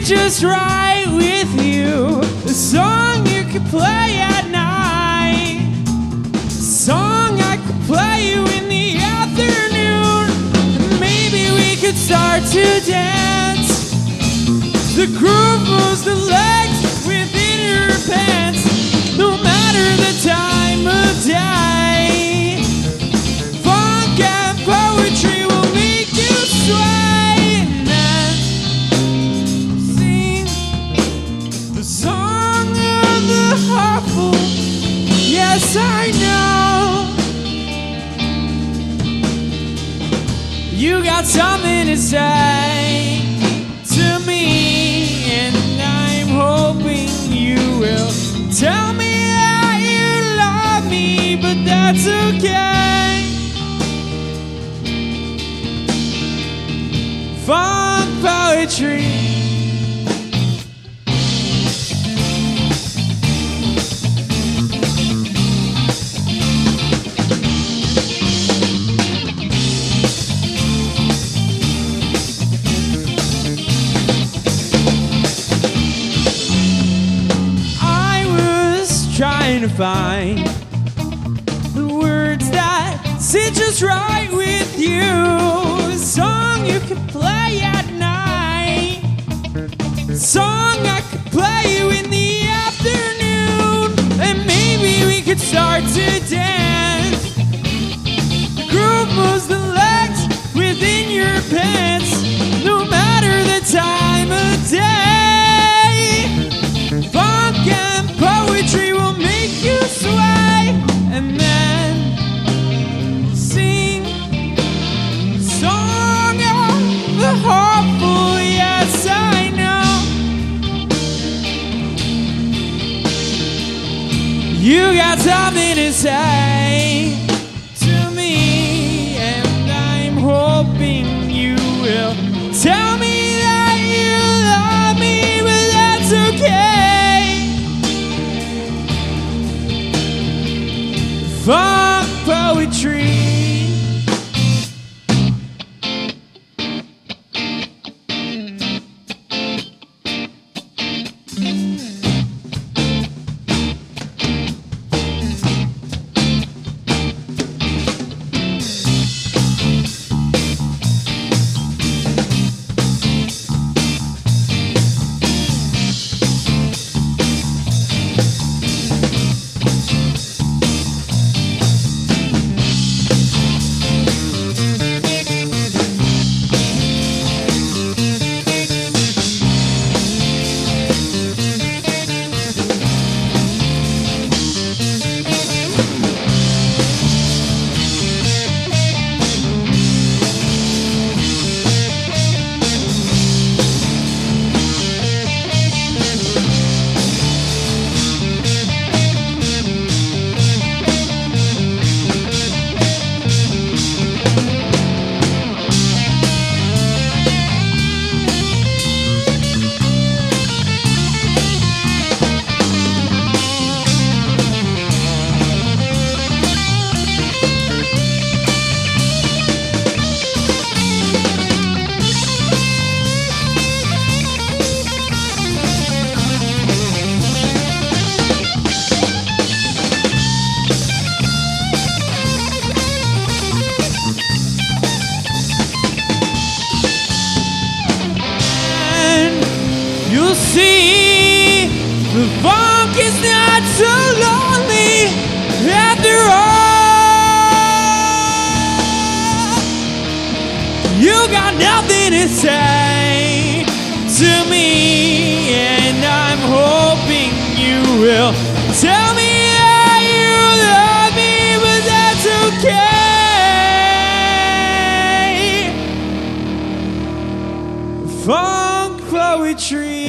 just right with you. A song you could play at night. A song I could play you in the afternoon. And maybe we could start to dance. The groove moves the legs within your pants. No matter the time of day, funk and poetry will make you sway. And then sing the song of the heartful. Yes, I know you got something to say to me, and I'm hoping you will tell me that you love me, but that's okay. Funk poetry. Trying to find the words that sit just right with you. A song you could play at night. A song I could play you in the afternoon. And maybe we could start to dance. The groove moves the legs within your pants. No matter the time of day, funk and poetry will make you sway. And then sing the song of the heartful. Yes, I know you got something to say to me, and I'm hoping you will tell me that you love me, but that's okay. Funk poetry. See, the funk is not so lonely after all. You got nothing to say to me, and I'm hoping you will tell me that you love me, but that's okay. Funk poetry.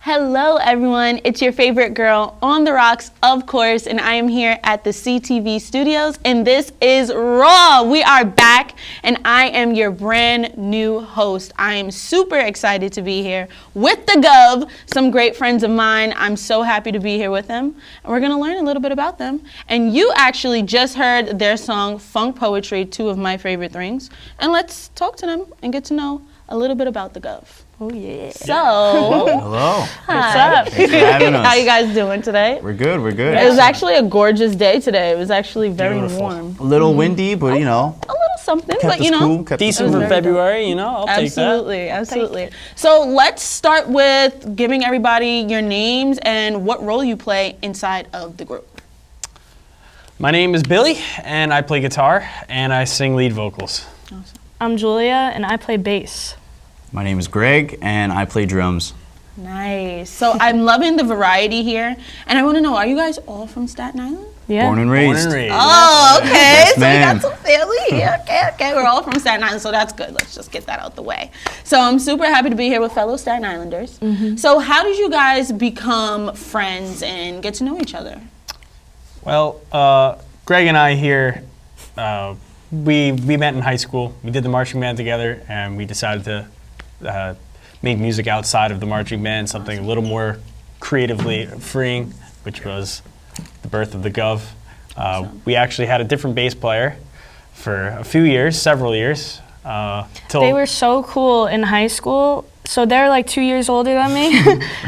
Hello everyone, it's your favorite girl on the rocks, of course, and I am here at the CTV studios, and this is Raw. We are back, and I am your brand new host. I am super excited to be here with the Gov, some great friends of mine. I'm so happy to be here with them, and we're gonna learn a little bit about them. And you actually just heard their song, Funk Poetry, two of my favorite things. And let's talk to them and get to know a little bit about the Gov. Oh yeah. So, Hello. what's up? Thanks for having us. How you guys doing today? We're good. We're good. It was actually a gorgeous day today. It was actually very warm. A little windy, but you know, A little something, kept but you us know. cool. Kept us Decent cool. for February, you know, I'll take that. Absolutely, absolutely. So let's start with giving everybody your names and what role you play inside of the group. My name is Billy, and I play guitar, and I sing lead vocals. I'm Julia, and I play bass. My name is Greg, and I play drums. Nice. So I'm loving the variety here, and I want to know: are you guys all from Staten Island? Yeah. Born and Born raised. and raised. Oh, okay. Yes, So ma'am. we got some family. Okay. We're all from Staten Island, so that's good. Let's just get that out the way. So I'm super happy to be here with fellow Staten Islanders. So how did you guys become friends and get to know each other? Well, Greg and I here, we met in high school. We did the marching band together, and we decided to make music outside of the marching band, something a little more creatively freeing, which was the birth of the Gov. We actually had a different bass player for a few years, several years. Till They were so cool in high school. So they're like 2 years older than me.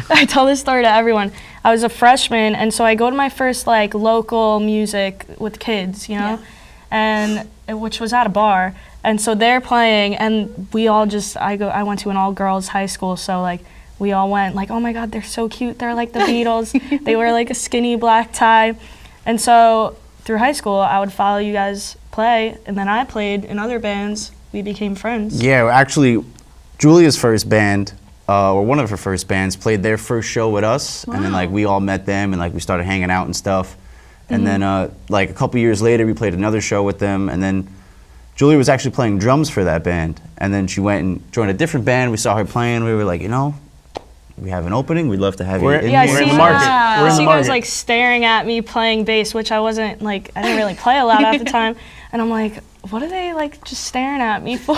I tell this story to everyone. I was a freshman, and so I go to my first like local music with kids, you know, which was at a bar. And so they're playing, and we all just, I went to an all-girls high school, so like we all went like, oh my God, they're so cute. They're like the Beatles. They wear like a skinny black tie. And so through high school, I would follow you guys play, and then I played in other bands. We became friends. Yeah, actually, Julia's first band, or one of her first bands, played their first show with us, and then like we all met them, and like we started hanging out and stuff. And then like a couple years later, we played another show with them, and then Julia was actually playing drums for that band, and then she went and joined a different band. We saw her playing. We were like, you know, we have an opening. We'd love to have you in Yeah, I We're see in the you market. guys, We're in I the see you guys market. like staring at me playing bass, which I wasn't like, I didn't really play a lot at the time. And I'm like, what are they like just staring at me for?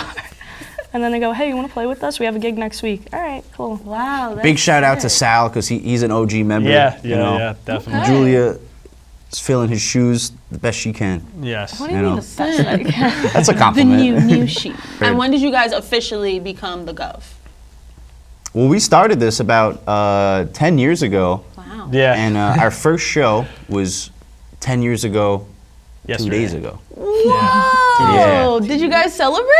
And then they go, hey, you want to play with us? We have a gig next week. All right, cool. Wow. Big shout out to Sal, because he's an OG member. Yeah, you know. yeah, definitely. Julia is filling his shoes the best she can. Yes. What do you you mean know. the best? That's a The compliment. new sheet. And when did you guys officially become the Gov? Well, we started this about 10 years ago, Wow. Yeah. and our first show was 10 years ago, 2 Yesterday. days ago. Whoa! Yeah. Did you guys celebrate?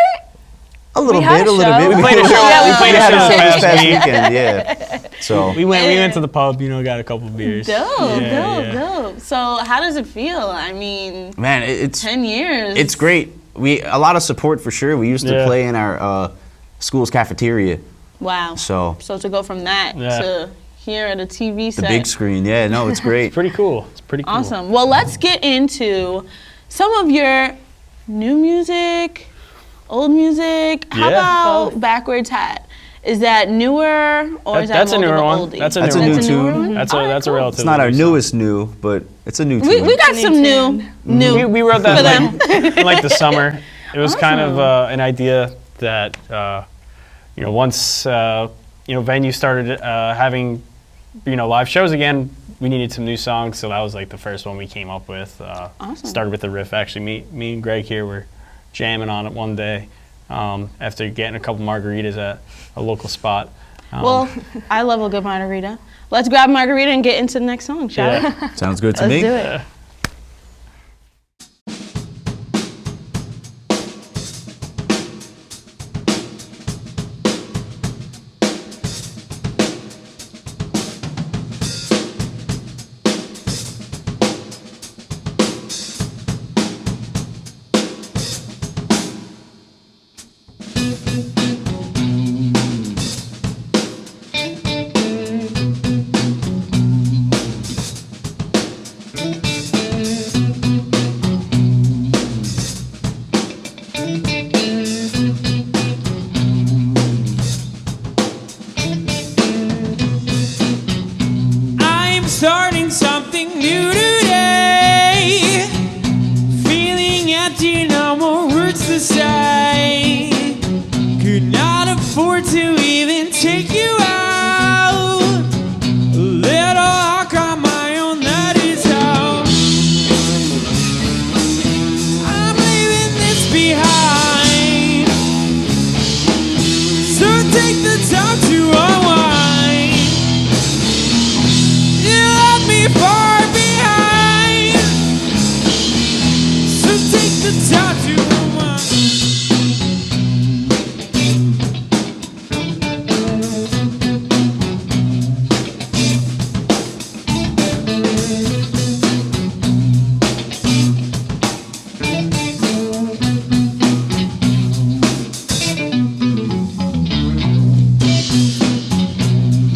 A little had bit, a a little show. bit. We played a show. Yeah, we We played a had show a this this past past week. weekend, yeah. So We went to the pub, you know, got a couple beers. Dope, Yeah. dope. So how does it feel? I mean, man, it's 10 years. it's great. A lot of support for sure. We used to Yeah. play in our school's cafeteria, Wow. so So to go from that Yeah. to here at a TV the set. big screen. Yeah, no, it's great. Pretty cool. It's pretty cool. Awesome. Well, let's get into some of your new music, old music. How Yeah. about Backwards Hat? Is that newer or is that That's a more of newer an one. oldie? That's a That's a newer new one. tune. one? That's Alright, a cool. relatively It's not our new song. newest new, but it's a new We tune. got some new. We wrote that For like, in like the summer. It was kind of an idea that you know, once you know, venues started having, you know, live shows again, we needed some new songs, so that was like the first one we came up with. Awesome. Started with the riff. Actually, me and Greg here were jamming on it one day after getting a couple margaritas at a local spot. Well, I love a good margarita. Let's grab a margarita and get into the next song, shall we? yeah. Sounds good to Let's me. do it. take the time to unwind. You left me far behind. So take the time to unwind.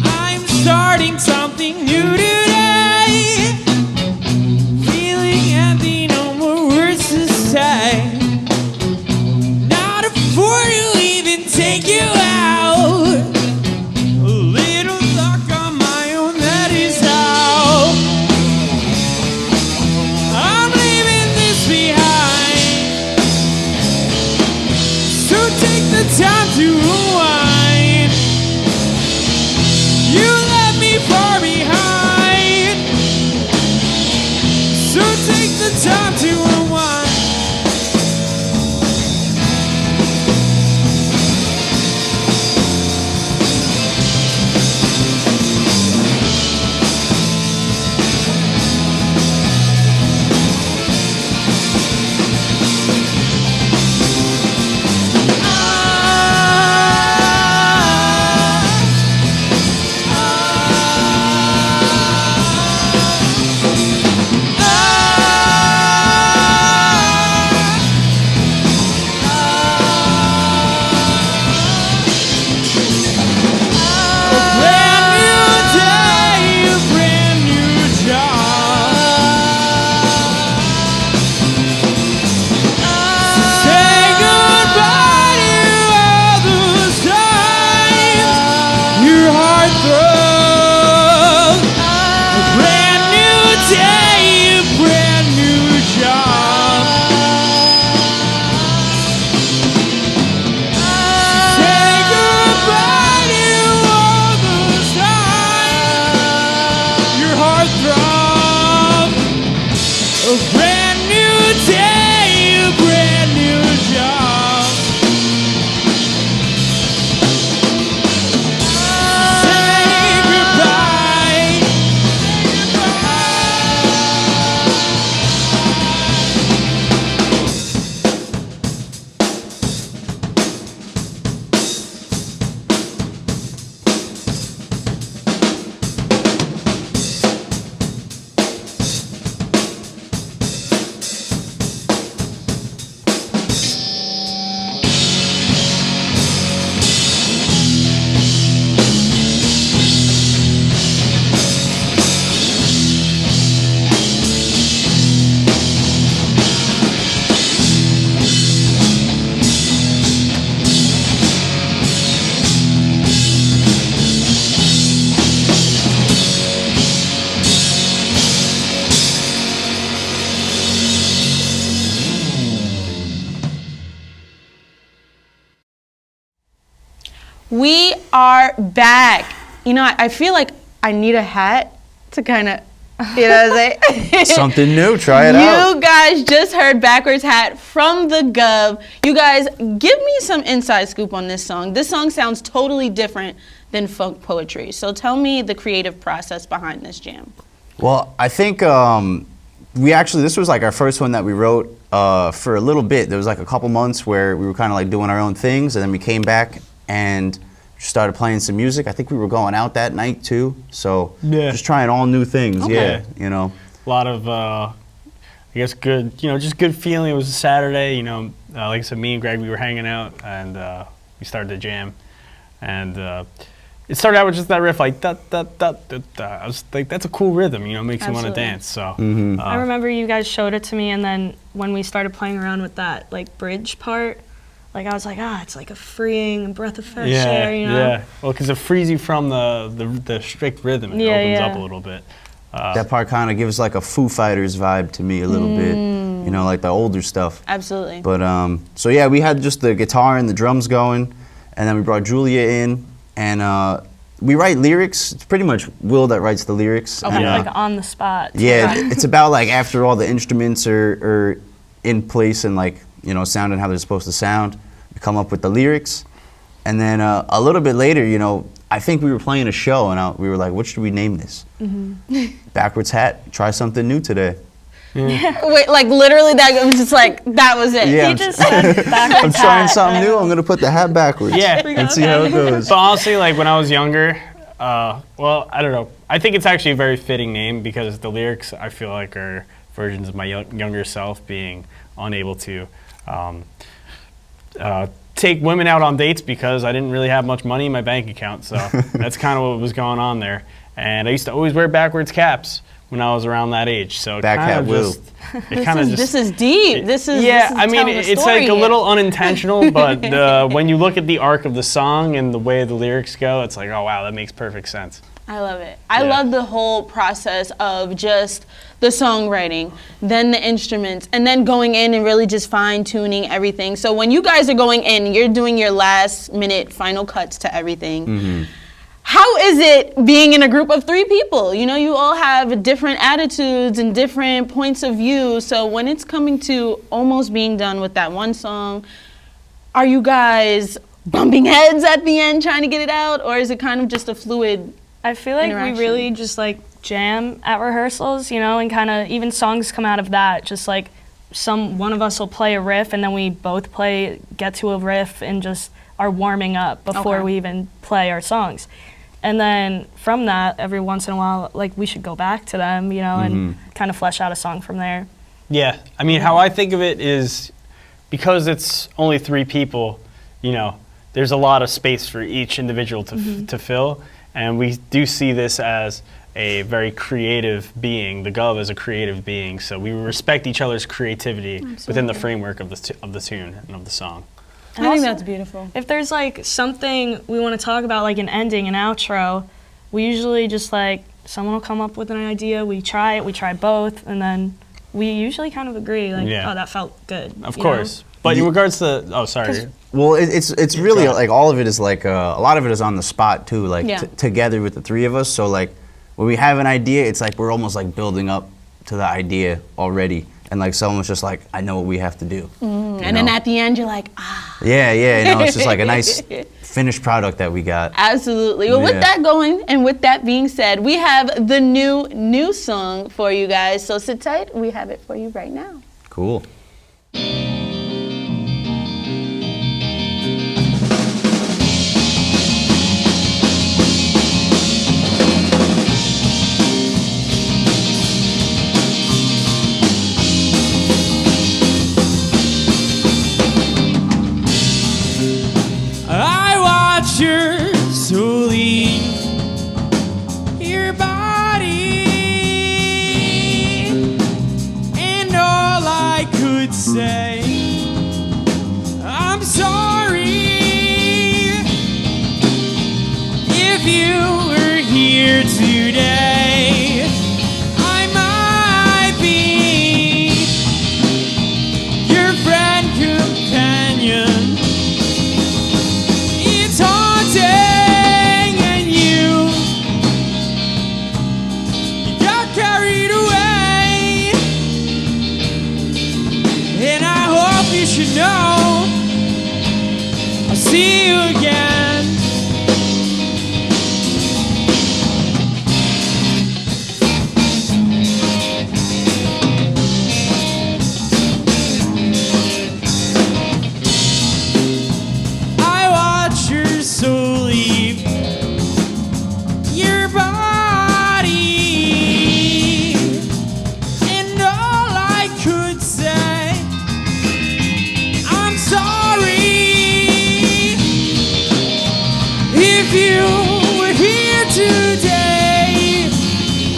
I'm starting something new today. Feeling empty, no more words to say. Not afford to even take you out. A little luck on my own, that is how. I'm leaving this behind. So take the time to unwind. You left me far behind. So take the time to unwind. Brand new day, a brand new job. Say goodbye to all those times your heart throws. A brand new day, a brand new job. Say goodbye to all those times your heart throbbed. A brand new day, a brand new job. Say goodbye. We are back. You know, I feel like I need a hat to kind of, you know what I'm saying? Something new. Try it out. You guys just heard Backwards Hat from the Gov. You guys, give me some inside scoop on this song. This song sounds totally different than funk poetry. So tell me the creative process behind this jam. Well, I think this was like our first one that we wrote for a little bit. There was like a couple months where we were kind of like doing our own things, and then we came back and started playing some music. I think we were going out that night too, so Yeah. just trying all new things. Okay. Yeah, you know. A lot of, I guess, good, just good feeling. It was a Saturday, like I said, me and Greg, we were hanging out, and we started to jam. And it started out with just that riff, like, da, da, da, da, da. I was like, that's a cool rhythm, makes you want to Absolutely. dance. So I remember you guys showed it to me, and then when we started playing around with that like bridge part, like I was like, it's like a freeing breath of fresh air, Yeah, well, because it frees you from the strict rhythm. It opens up a little bit. That part kind of gives like a Foo Fighters vibe to me a little bit, like the older stuff. Absolutely. But so yeah, we had just the guitar and the drums going, and then we brought Julia in, and we write lyrics. It's pretty much Will that writes the lyrics. Okay. And, like on the spot. yeah, it's about like after all the instruments are in place and like sounding how they're supposed to sound, we come up with the lyrics, And then a little bit later, you know, I think we were playing a show, and we were like, what should we name this? Backwards Hat, try something new today. Wait, like literally that was just like, that was it. Yeah, He just said backwards I'm trying hat, something and new. I'm going to put the hat backwards Yeah. and see how it goes. So honestly, like when I was younger, well, I don't know. I think it's actually a very fitting name because the lyrics I feel like are versions of my younger self being unable to take women out on dates because I didn't really have much money in my bank account. So that's kind of what was going on there. And I used to always wear backwards caps when I was around that age. So Back kind hat of Will. just, it kind of just This is deep. This is yeah, this is I mean, telling a it's story like a here. little unintentional, but when you look at the arc of the song and the way the lyrics go, it's like, oh wow, that makes perfect sense. I love it. I Yeah. love the whole process of just the songwriting, then the instruments, and then going in and really just fine tuning everything. So when you guys are going in, you're doing your last minute final cuts to everything. How is it being in a group of 3 people? You know, you all have different attitudes and different points of view. So when it's coming to almost being done with that one song, are you guys bumping heads at the end trying to get it out? Or is it kind of just a fluid? I feel like we Interaction. really just like jam at rehearsals, you know, and kind of even songs come out of that. Just like one of us will play a riff, and then we both get to a riff, and just are warming up before Okay. we even play our songs. And then from that, every once in a while, like we should go back to them, you know, and kind of flesh out a song from there. Yeah, I mean, how I think of it is because it's only 3 people, you know, there's a lot of space for each individual to fill. And we do see this as a very creative being. The Gov is a creative being, so we respect each other's creativity within the framework of the tune and of the song. I think also- that's beautiful. If there's like something we want to talk about, like an ending, an outro, we usually just like someone will come up with an idea, we try it, we try both, and then we usually kind of agree, like, Yeah. oh, that felt good. Of you know? course. But in regards to, oh, sorry. Well, it's really Go ahead. like all of it is like a lot of it is on the spot too, like Yeah. together with the 3 of us. So like when we have an idea, it's like we're almost like building up to the idea already, and like someone's just like, I know what we have to do. And then at the end, you're like, ah. Yeah, you know, it's just like a nice finished product that we got. Absolutely. Well, with Yeah. that going, and with that being said, we have the new song for you guys. So sit tight. We have it for you right now. Cool. I watch your soul leave your body, and all I could say, I'm sorry. If you were here today, I might be your friend, companion. It's haunting, and you got carried away. And I hope you should know I'll see you again. I watch your soul leave your body, and all I could say, I'm sorry. If you were here today,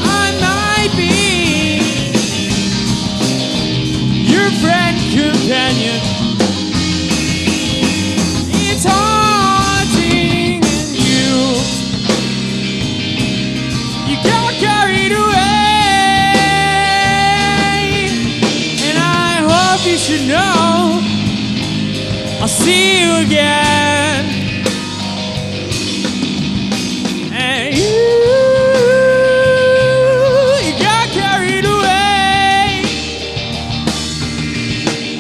I might be your friend, companion. It's haunting, and you got carried away. And I hope you should know I'll see you again. And you got carried away.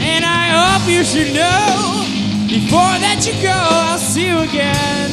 And I hope you should know before that you go, I'll see you again.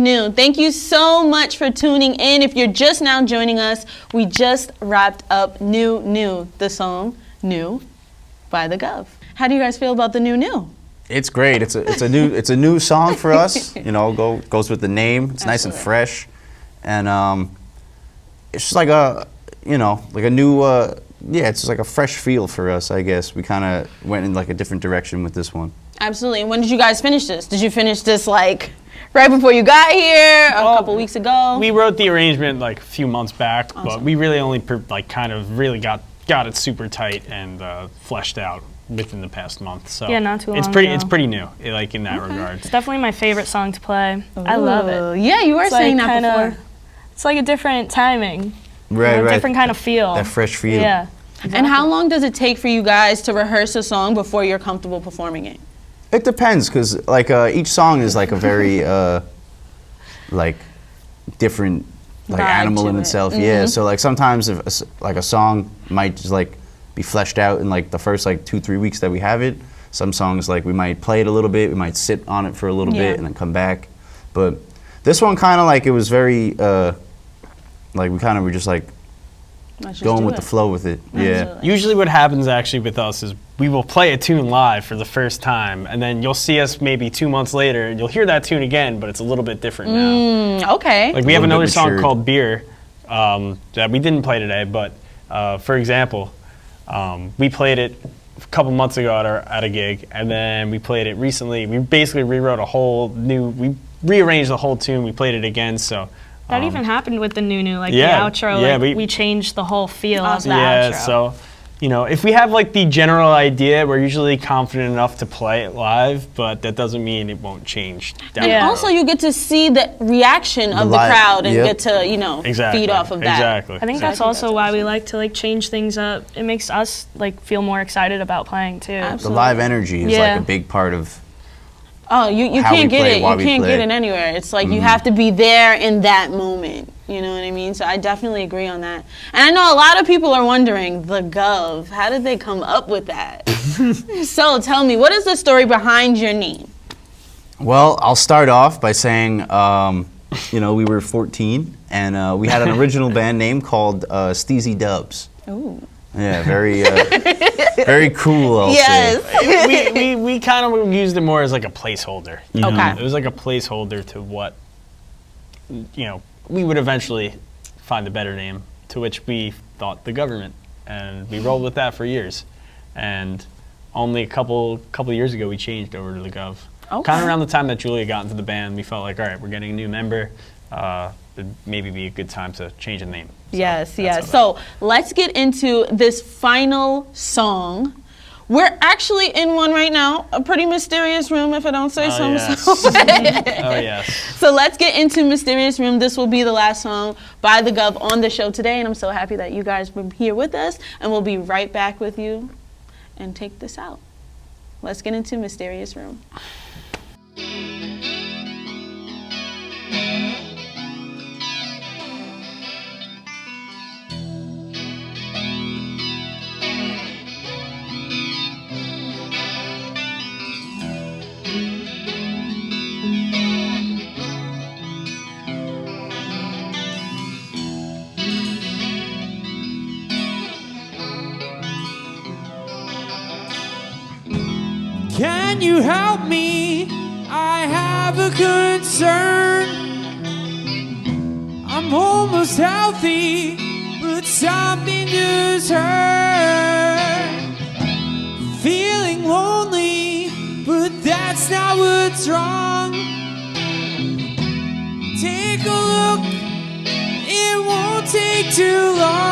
New. Thank you so much for tuning in. If you're just now joining us, we just wrapped up New, the song New by The Gov. How do you guys feel about the New? It's great. It's a new song for us. You know, goes with the name. It's nice and fresh, and it's just like a new it's just like a fresh feel for us. I guess we kind of went in like a different direction with this one. Absolutely. And when did you guys finish this? Did you finish this like right before you got here, a couple weeks ago? We wrote the arrangement like a few months back, but we really only really got it super tight and fleshed out within the past month. So yeah, not too long it's pretty new, like in that regard. It's definitely my favorite song to play. I love it. Yeah, you were saying like that before. It's like a different timing. Right, a different kind of feel. That fresh feel. Yeah. Exactly. And how long does it take for you guys to rehearse a song before you're comfortable performing it? It depends, because like each song is like a very like different like Vibe animal to in it. itself. Yeah. So like sometimes if like a song might just like be fleshed out in like the first like 2-3 weeks that we have it. Some songs like we might play it a little bit, we might sit on it for a little bit and then come back. But this one kind of like it was very like we kind of were just like going with the flow with it. Yeah. Usually what happens actually with us is we will play a tune live for the first time, and then you'll see us maybe 2 months later, and you'll hear that tune again, but it's a little bit different now. Okay. Like we have another song matured. called Beer that we didn't play today, but for example, we played it a couple months ago at a gig, and then we played it recently. We basically we rearranged the whole tune, we played it again, so. That even happened with the New, like Yeah, the outro. yeah, like we changed the whole feel of the Yeah, outro. so, you know, if we have like the general idea, we're usually confident enough to play it live, but that doesn't mean it won't change down And the road. also you get to see the reaction of the live- crowd and yep. get to, feed off of that. Exactly. I think that's also why we like to like change things up. It makes us like feel more excited about playing too. The live energy is Yeah. like a big part of. Oh, you How we can't get play, it. why You we can't play. get it anywhere. It's like you have to be there in that moment. You know what I mean? So I definitely agree on that. And I know a lot of people are wondering, the Gov, how did they come up with that? So tell me, what is the story behind your name? Well, I'll start off by saying, we were 14 and we had an original band name called Steezy Dubs. Ooh. Yeah, very, very cool. I'll say. Yes. we kind of used it more as like a placeholder. you know? Okay. It was like a placeholder to what, we would eventually find a better name, to which we thought the government. And we rolled with that for years. And only a couple years ago, we changed over to the Gov. Okay. Kind of around the time that Julia got into the band, we felt like, all right, we're getting a new member. It'd maybe be a good time to change the name. So Yes, that's yes. how that- So let's get into this final song. We're actually in one right now, a pretty mysterious room, if I don't say so yes. myself. Oh, yes. So let's get into Mysterious Room. This will be the last song by the Gov on the show today, and I'm so happy that you guys were here with us, and we'll be right back with you and take this out. Let's get into Mysterious Room. Can you help me? I have a concern. I'm almost healthy, but something just hurt. Feeling lonely, but that's not what's wrong. Take a look, it won't take too long.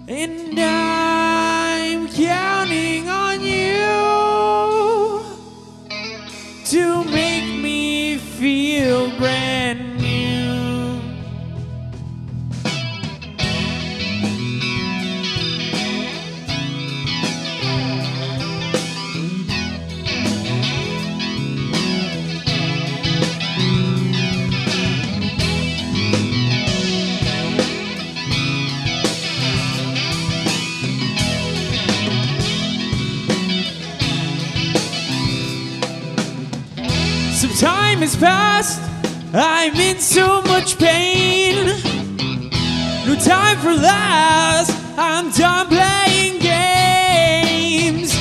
And I'm counting on you to make me feel brand new. Some time has passed, I'm in so much pain. No time for laughs, I'm done playing games.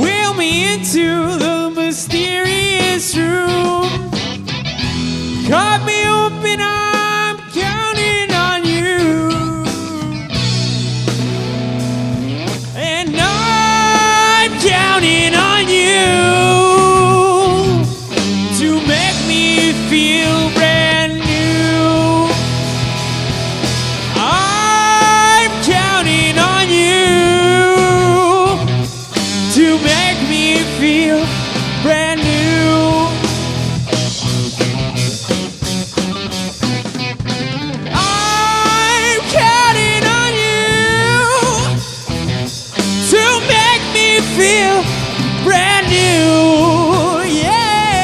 Wheel me into the mysterious room. Cut me open, I'm counting on you. And I'm counting on you to make me feel brand new. I'm counting on you to make me feel brand new. I'm counting on you to make me feel brand new. Yeah.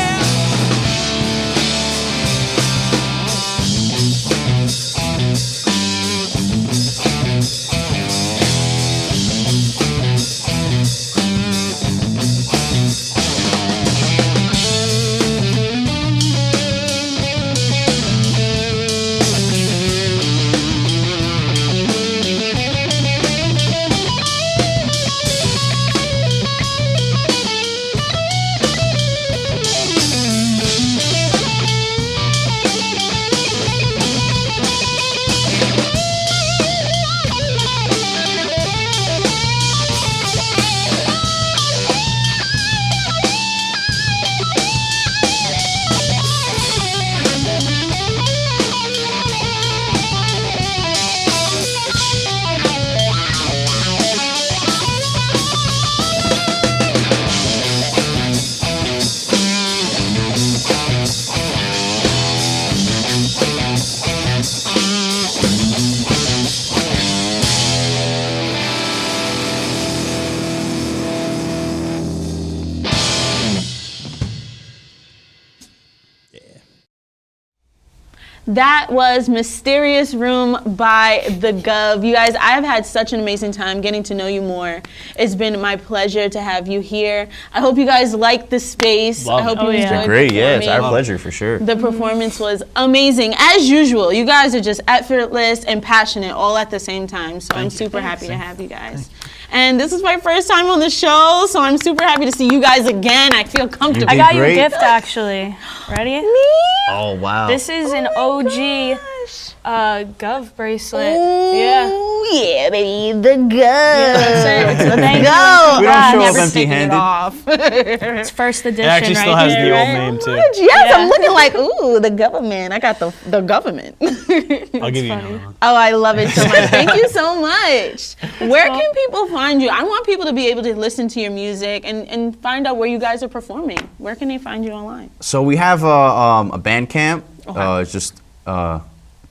That was Mysterious Room by The Gov. You guys, I have had such an amazing time getting to know you more. It's been my pleasure to have you here. I hope you guys like the space. Love I hope it. you Oh, yeah. enjoyed Great, yeah, it's our performing. pleasure for sure. The performance was amazing, as usual. You guys are just effortless and passionate all at the same time. So I'm super happy to have you guys. And this is my first time on the show, so I'm super happy to see you guys again. I feel comfortable. I did got you a great. gift actually. Ready? Me? Oh wow. This is an OG Gosh. Gov bracelet. Yeah. Ooh, yeah, baby, the Gov. Thank you. Go. We don't show up Never taking it empty-handed. off. It's first edition It actually right still has here. the old Right? name too. Yes, Yeah. I'm looking like, ooh, the government. I got the government. I'll give you funny. another one. Oh, I love it so much. Thank you so much. Where can people find you? I want people to be able to listen to your music and find out where you guys are performing. Where can they find you online? So we have a Bandcamp. Okay. It's just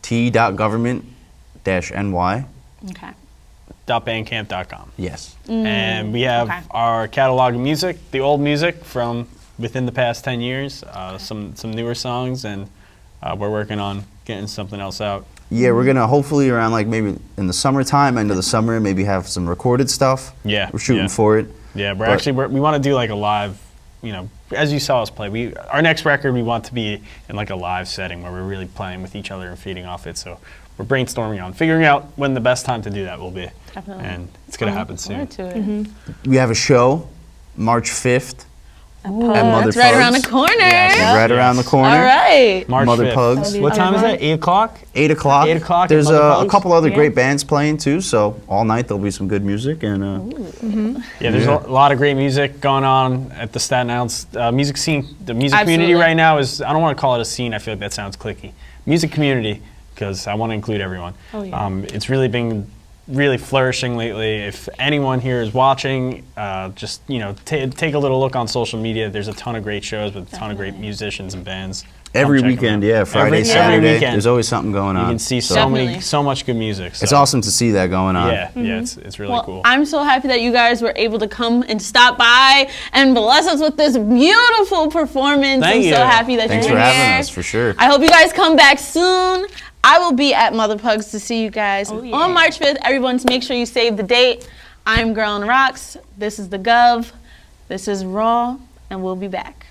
t.government-ny. Okay. .bandcamp.com. Yes. And we have okay. our catalog of music, the old music from within the past 10 years, some newer songs, and we're working on getting something else out. Yeah, we're gonna hopefully around like maybe in the summertime, end of the summer, maybe have some recorded stuff. Yeah, We're shooting yeah. for it. Yeah, But- we want to do like a live, as you saw us play. Our next record we want to be in like a live setting where we're really playing with each other and feeding off it. So we're brainstorming on figuring out when the best time to do that will be. Definitely. And it's gonna happen soon. Forward to it. We have a show, March 5th at Mother That's right around the Pugs. corner. Yes. Right around the corner. All right. March Mother 5th. Pugs. What time is that? 8 o'clock? 8 o'clock. 8 o'clock at There's Mother a Pugs? couple other Yeah. great bands playing too, so all night there'll be some good music and Yeah, there's Yeah. a lot of great music going on at the Staten Island music scene. The music community Absolutely. right now is, I don't want to call it a scene, I feel like that sounds cliquey. Music community, because I want to include everyone. Oh, yeah. It's really been really flourishing lately. If anyone here is watching, just, take a little look on social media. There's a ton of great shows with a ton of great musicians and bands. Come every check 'em weekend, out. yeah, Friday, every Saturday, weekend. there's always something going on. You can see So Definitely. so much good music. it's so- awesome to see that going on. Yeah, yeah, it's really Well, cool. I'm so happy that you guys were able to come and stop by and bless us with this beautiful performance. Thank I'm you. so happy that Thanks you're for having here. us, for sure. I hope you guys come back soon. I will be at Mother Pugs to see you guys Oh, yeah. on March 5th. Everyone, make sure you save the date. I'm Girl on Rocks. This is the Gov. This is Raw, and we'll be back.